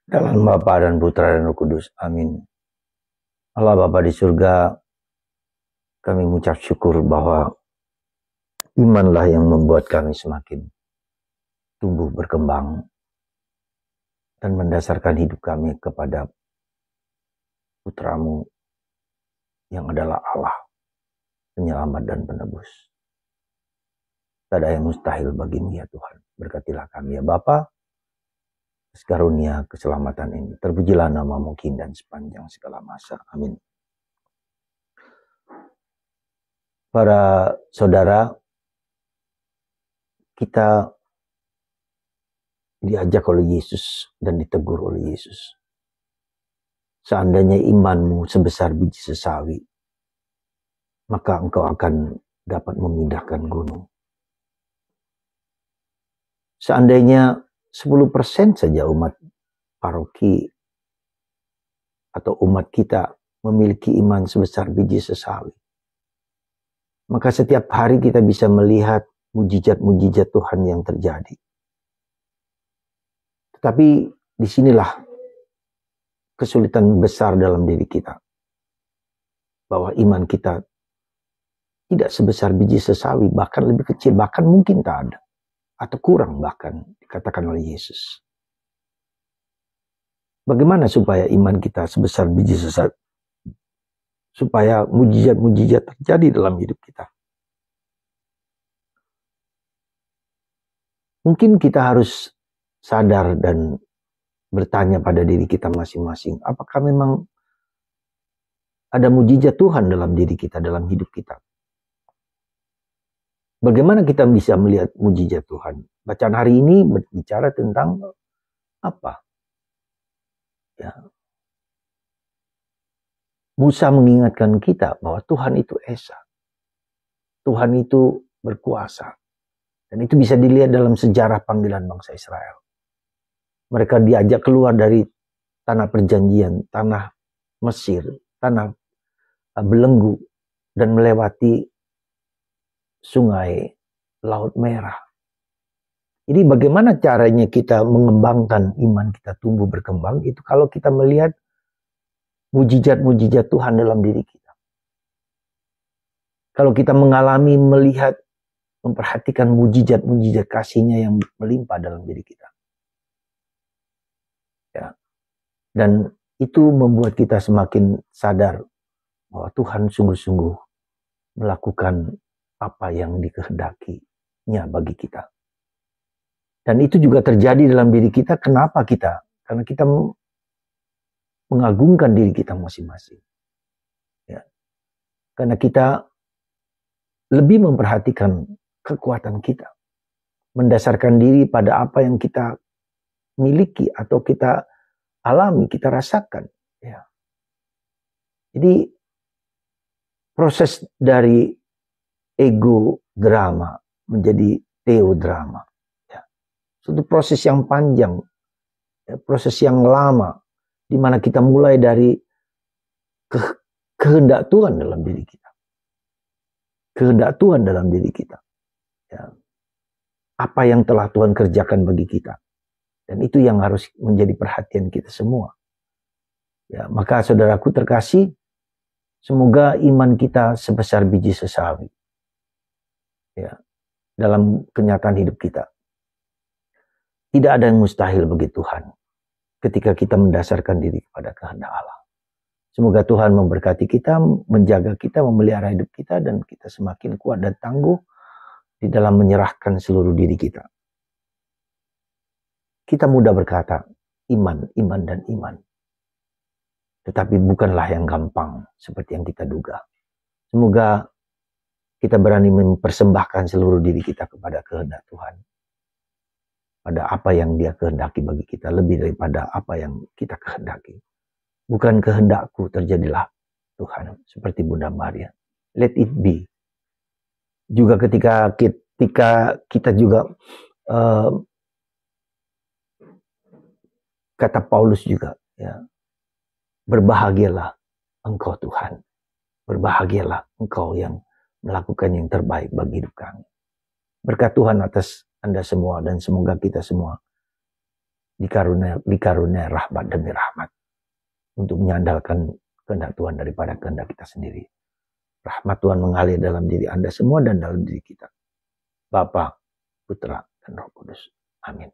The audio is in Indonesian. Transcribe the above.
Dalam Bapa dan Putra dan Roh Kudus. Amin. Allah Bapa di surga, kami mengucap syukur bahwa imanlah yang membuat kami semakin tumbuh berkembang dan mendasarkan hidup kami kepada Putramu yang adalah Allah, penyelamat dan penebus. Tak ada yang mustahil bagimu ya Tuhan. Berkatilah kami ya Bapa, karunia keselamatan ini. Terpujilah namamu kini dan sepanjang segala masa. Amin. Para saudara, kita diajak oleh Yesus dan ditegur oleh Yesus. Seandainya imanmu sebesar biji sesawi, maka engkau akan dapat memindahkan gunung. Seandainya 10% saja umat paroki atau umat kita memiliki iman sebesar biji sesawi, maka setiap hari kita bisa melihat mujizat-mujizat Tuhan yang terjadi. Tetapi disinilah kesulitan besar dalam diri kita. Bahwa iman kita tidak sebesar biji sesawi, bahkan lebih kecil, bahkan mungkin tak ada. Atau kurang bahkan, dikatakan oleh Yesus. Bagaimana supaya iman kita sebesar biji sesawi? Supaya mujizat-mujizat terjadi dalam hidup kita. Mungkin kita harus sadar dan bertanya pada diri kita masing-masing, apakah memang ada mujizat Tuhan dalam diri kita, dalam hidup kita? Bagaimana kita bisa melihat mujizat Tuhan? Bacaan hari ini berbicara tentang apa? Ya. Musa mengingatkan kita bahwa Tuhan itu esa. Tuhan itu berkuasa. Dan itu bisa dilihat dalam sejarah panggilan bangsa Israel. Mereka diajak keluar dari tanah perjanjian, tanah Mesir, tanah belenggu, dan melewati sungai Laut Merah. Jadi bagaimana caranya kita mengembangkan iman kita tumbuh berkembang? Itu kalau kita melihat mujizat-mujizat Tuhan dalam diri kita. Kalau kita mengalami, melihat, memperhatikan mujizat-mujizat kasih-Nya yang melimpah dalam diri kita. Ya. Dan itu membuat kita semakin sadar bahwa Tuhan sungguh-sungguh melakukan apa yang dikehendaki-Nya bagi kita. Dan itu juga terjadi dalam diri kita. Kenapa kita? Karena kita mengagungkan diri kita masing-masing. Ya. Karena kita lebih memperhatikan kekuatan kita. Mendasarkan diri pada apa yang kita miliki atau kita alami, kita rasakan. Ya. Jadi proses dari ego drama menjadi teodrama. Ya. Suatu proses yang panjang, ya, proses yang lama, di mana kita mulai dari kehendak Tuhan dalam diri kita. Kehendak Tuhan dalam diri kita. Ya. Apa yang telah Tuhan kerjakan bagi kita. Dan itu yang harus menjadi perhatian kita semua. Ya, maka saudaraku terkasih, semoga iman kita sebesar biji sesawi. Ya, dalam kenyataan hidup kita. Tidak ada yang mustahil bagi Tuhan ketika kita mendasarkan diri kepada kehendak Allah. Semoga Tuhan memberkati kita, menjaga kita, memelihara hidup kita, dan kita semakin kuat dan tangguh di dalam menyerahkan seluruh diri kita. Kita mudah berkata, iman, iman, dan iman. Tetapi bukanlah yang gampang seperti yang kita duga. Semoga kita berani mempersembahkan seluruh diri kita kepada kehendak Tuhan. Pada apa yang Dia kehendaki bagi kita, lebih daripada apa yang kita kehendaki. Bukan kehendakku, terjadilah Tuhan. Seperti Bunda Maria. Let it be. Juga ketika kita juga kata Paulus juga, ya, berbahagialah engkau Tuhan. Berbahagialah engkau yang melakukan yang terbaik bagi hidup kami. Berkat Tuhan atas Anda semua, dan semoga kita semua dikarunia rahmat demi rahmat untuk menyandalkan kehendak Tuhan daripada kehendak kita sendiri. Rahmat Tuhan mengalir dalam diri Anda semua dan dalam diri kita. Bapa, Putra, dan Roh Kudus. Amin.